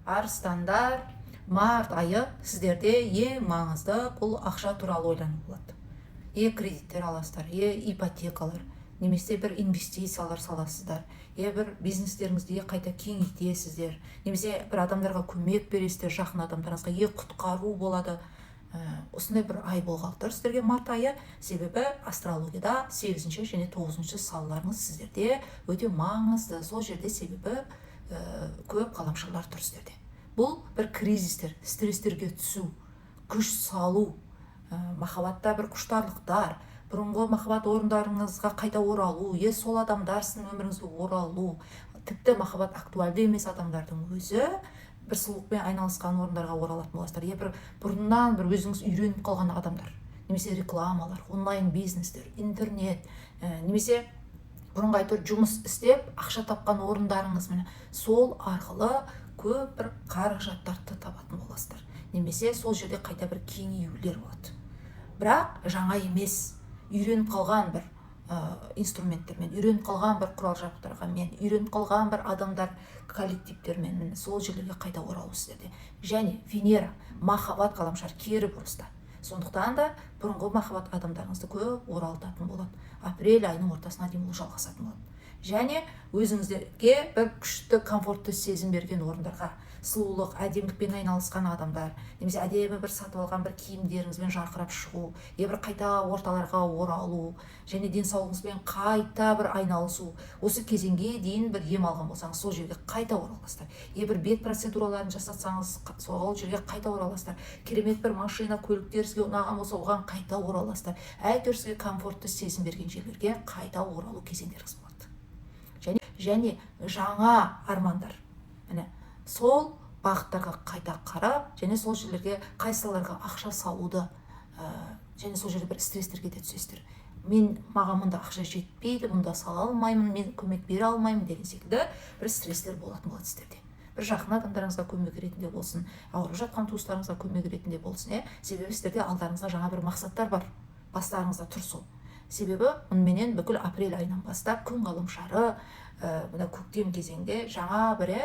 Арыстандар, март айы сіздерде ең маңызды бұл ақша туралы ойлану болады. Кредиттер аласыздар, ипотекалар, немесе бір инвестициялар саласыздар, бір бизнестеріңізді қайта кеңейтесіздер, немесе бір адамдарға көмек бересіздер, жақын адамдарыңызға құтқару болады. Осындай бір ай болғалы тұр сіздерге март айы, себебі астрологияда 8-ші және 9-ші салаларыңыз сіздерде өте маңызды. Сол жерде себебі көп қаламшылар тұр сіздерде. Бұл бір кризистер, стресстерге түсу, күш салу, махаббатта бір құштарлықтар, бұрынғы махаббат орындарыңызға қайта оралу, сол адамдар сіздің өміріңізге оралу, тіпті махаббат актуальды емес адамдардың өзі бір сұлулықпен айналысқан орындарға оралатын боласыздар. Бір бұрыннан бір өзіңіз үйреніп қалған адамдар, немесе рекламалар, онлайн бизнестер, интернет, немесе бұрынғы әйтеуір жұмыс істеп ақша тапқан орындарыңыз, сол арқылы көп бір қаражаттарды табатын боласыздар. Немесе сол жерде қайта бір кеңеюлер болады. Бірақ жаңа емес, үйреніп қалған бір инструменттермен, үйреніп қалған бір құрал жабдықтармен, үйреніп қалған бір адамдар коллективтермен сол жерлерге қайта оралу сіздерде. Және Венера махаббат ғаламшар кері бұрыста. Сондықтан да бұрынғы махаббат адамдарыңызды көп оралтатын болады. Апрель айының ортасына дейін бұл жалғасатын болады. Және өзіңіздерге бір күшті, комфортты сезім берген орындарға, сұлулық, әдемілікпен айналысқан адамдар, немесе әдемі бір сатып алған бір киімдеріңізбен жарқырап шығу, бір қайта орталарға оралу, және денсаулығыңызбен қайта бір айналысу. Осы кезеңге дейін бір ем алған болсаңыз, сол жерге қайта ораласыздар. Бір бет процедураларын жасатсаңыз, сол жерге қайта ораласыздар. Керемет бір машина, көліктер сізге ұнаған болса, оған қайта ораласыздар. Әйтеуір сізге комфортты сезім берген жерлерге қайта оралу кезеңдеріңіз болады. Және жаңа армандар, сол бағыттарға қайта қарап, және сол жерлерге қайсыларға ақша салуды, және сол жерде бір стресстерге де түсесіздер. Маған мұнда ақша жетпейді, мұнда сала алмаймын, мен көмек бере алмаймын деген секілді бір стресстер болатын болады сіздерде. Бір жақын адамдарыңызға көмек ретінде болсын, ауырып жатқан туыстарыңызға көмек ретінде болсын, себебі сіздерде алдарыңызда жаңа бір мақсаттар бар, бастарыңызда тұр сол. Себебі мұнменен бүкіл апрель айынан бастап күн ғаламшары, көктем кезеңде жаңа бірі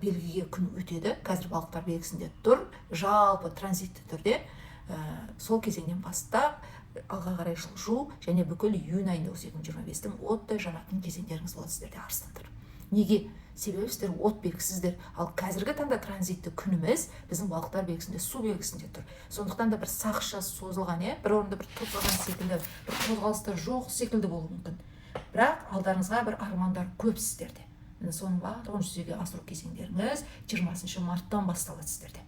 белгіге күн өтеді. Қазір балықтар белгісінде тұр, жалпы транзитті түрде. Сол кезеңнен бастап алға қарай жылжу, және бүкіл июнь айында 2025-тің оттай жанатын кезеңдеріңіз болады сіздерде, арыстандар. Неге? Себебі сіздер от белгісіздер, ал қазіргі таңда транзитті күніміз біздің балықтар белгісінде, су белгісінде тұр. Сондықтан да бір сақша созылған, бір орында бір тұрған секілді, бір қозғалыстар жоқ секілді болуы мүмкін. Бірақ алдарыңызға бір армандар көп сіздерде. Соның барлығын жүзеге асыру кезеңдеріңіз 20 марттан басталады сіздерде.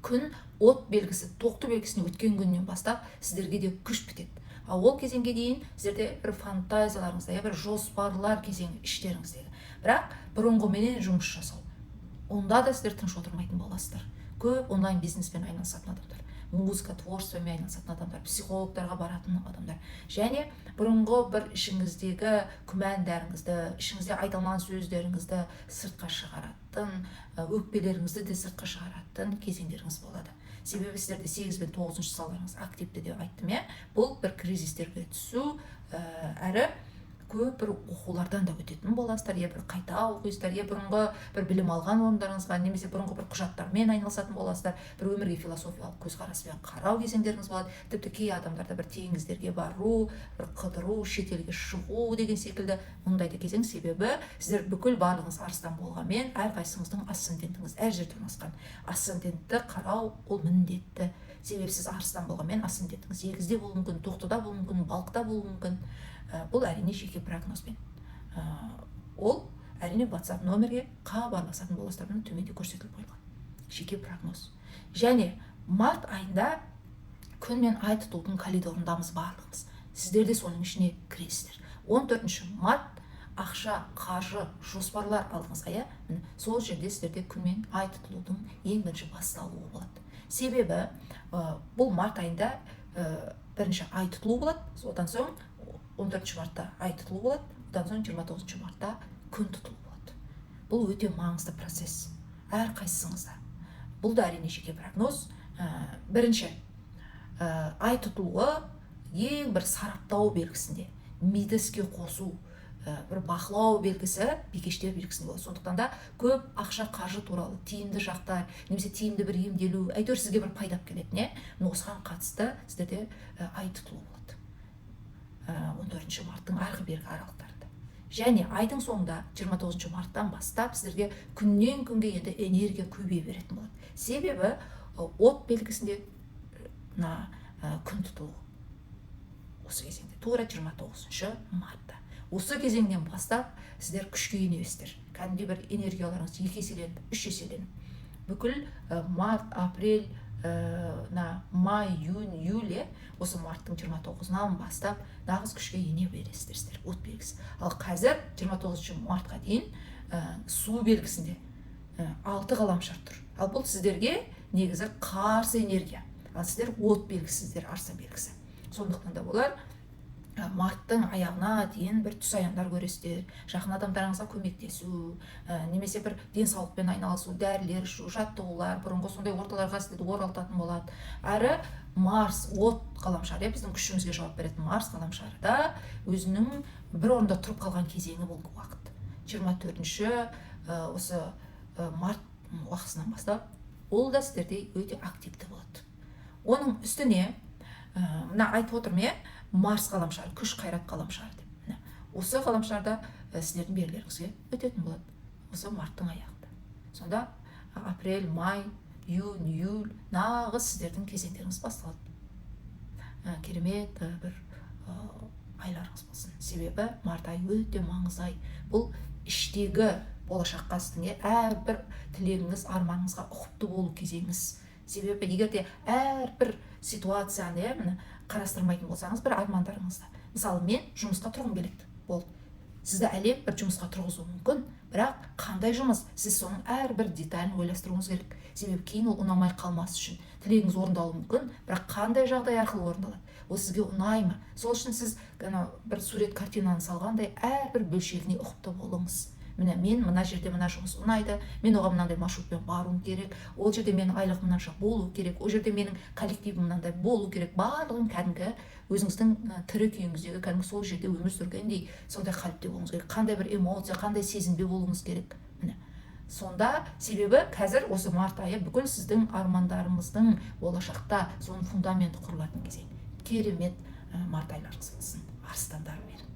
Күн от белгісі, тоқты белгісіне өткен күннен бастап сіздерге де күш бітеді. Ал ол кезеңге дейін сіздерде бір фантазияларыңызда, бір жоспарлар кезеңі іштеріңіздегі. Бірақ бұрынғыменен жұмыс жасау. Онда да сіздер тыныш отырмайтын боласыздар. Көп онлайн бизнеспен айналысатын адамдар, музыка, творчествомен айналысатын адамдар, психологтарға баратын адамдар. Және бұрынғы бір ішіңіздегі күмәндарыңызды, ішіңізде айта алмаған сөздеріңізді сыртқа шығаратын, өкпелеріңізді де сыртқа шығаратын кезеңдеріңіз болады. Себебі сіздерде 8 бен 9-шы салаларыңыз активті деп айттым, бұл бір кризистерге түсу, әрі көп бір оқулардан да өтетін боласыздар, бір қайта оқисыздар, бұрынғы бір білім алған орындарыңызға, немесе бұрынғы бір құжаттармен айналысатын боласыздар, бір өмірге философиялық көзқараспен қарау кезеңдеріңіз болады. Тіпті кей адамдарда бір теңіздерге бару, бір қыдыру, шетелге шығу деген секілді мұндайды кезең. Себебі сіздер бүкіл барлығыңыз арыстан болғанмен, әрқайсыңыздың асцендентіңіз әр жерде орналасқан. Асцендентті қарау ол міндетті. Себебі сіз арыстан болғанмен асцендентіңіз егізде болуы мүмкін, тоқтыда болуы мүмкін, балықта болуы мүмкін. Бұл әрине жеке прогнозбен. Ол әрине WhatsApp номерге хабарласатын боласыздар, төменде көрсетіліп қойылған. Жеке прогноз. Және март айында күн мен ай тұтудың коридорындамыз барлығымыз. Сіздер де соның ішіне кіресіздер. 14 март ақша, қаржы, жоспарлар алдыңызға, сол жерде сіздерде күн мен ай тұтылудың ең бірінші басталуы болады. Себебі бұл март айында бірінші ай тұтылу болады, одан соң 14 мартта ай тұтылу болады, одан соң 29 мартта күн тұтылу болады. Бұл өте маңызды процесс әрқайсыңызда. Бұл да әрине жеке прогноз. Бірінші ай тұтылуы ең бір сараптау белгісінде, миды іске қосу, бір бақылау белгісі бикештер белгісінде болады. Сондықтан да көп ақша қаржы туралы тиімді жақтар немесе тиімді бір емделу әйтеуір сізге бір пайда алып келетін осыған қатысты сіздерде ай тұтылу болады 14 марттың арғы бергі аралықтарында. Және айдың соңында 29 марттан бастап сіздерге күннен күнге енді энергия көбейе беретін болады. Себебі от белгісінде күн тұтылу осы кезеңде тура 29 мартта. Осы кезеңнен бастап сіздер күшке енесіздер. Кәдімгідей бір энергияларыңыз 2 еселеніп, 3 еселеніп. Бүкіл март, апрель, май, июнь, июль, осы марттың 29-нан бастап нағыз күшке ене бересіздер, от белгісі. Ал қазір 29 мартқа дейін су белгісінде 6 ғаламшар тұр. Ал бұл сіздерге негізі қарсы энергия. Ал сіздер от белгісіздер, арыстан белгісі. Сондықтан да болар марттың аяғына дейін бір түс аяндар көресіздер, жақын адамдарыңызға көмектесу, немесе бір денсаулықпен айналысу, дәрілер ішу, жаттығулар, бұрынғы сондай орталарға сіздерді оралтатын болады. Әрі Марс, от ғаламшары, біздің күшімізге жауап беретін Марс ғаламшары да өзінің бір орында тұрып қалған кезеңі бұл уақыт. 24-ші осы март уақытысынан бастап ол да сіздерде өте активті болады. Оның үстіне мына айтып отырмын, Марс ғаламшары, күш қайрат ғаламшары деп. Осы ғаламшарда сіздердің белгілеріңізге өтетін болады. Осы марттың аяғында. Сонда апрель, май, июнь, июль нағыз сіздердің кезеңдеріңіз басталады. Керемет бір айларыңыз болсын. Себебі март ай өте маңызды ай. Бұл іштегі болашаққа сіздің әрбір тілегіңіз, арманыңызға ұқыпты болу кезеңіңіз. Себебі егерде әрбір ситуацияны қарастырмайтын болсаңыз, бір армандарыңызда. Мысалы, мен жұмысқа тұрғым келеді. Болды. Сізді әлем бір жұмысқа тұрғызуы мүмкін, бірақ қандай жұмыс? Сіз соның әрбір деталін ойластыруыңыз керек. Себебі кейін ол ұнамай қалмас үшін тілегіңіз орындалуы мүмкін, бірақ қандай жағдай арқылы орындалады? Ол сізге ұнай ма? Сол үшін сіз бір сурет картинаны салғандай әрбір бөлшегіне ұқыпты болыңыз. Мен мына жерде мына жұмыс ұнайды, мен оған мынандай маршрутпен баруым керек, ол жерде менің айлығым мынанша болу керек, ол жерде менің коллективім мынандай болу керек. Барлығын кәдімгі өзіңіздің тірі күйіңіздегі кәдімгі сол жерде өмір сүргендей сондай қалыпта болуыңыз керек. Қандай бір эмоция, қандай сезімде болуыңыз керек. Сонда себебі қазір осы март айы бүкіл сіздің армандарыңыздың болашақта соның фундаменті құрылатын кезең. Керемет март айларыңыз болсын, арыстандар менің.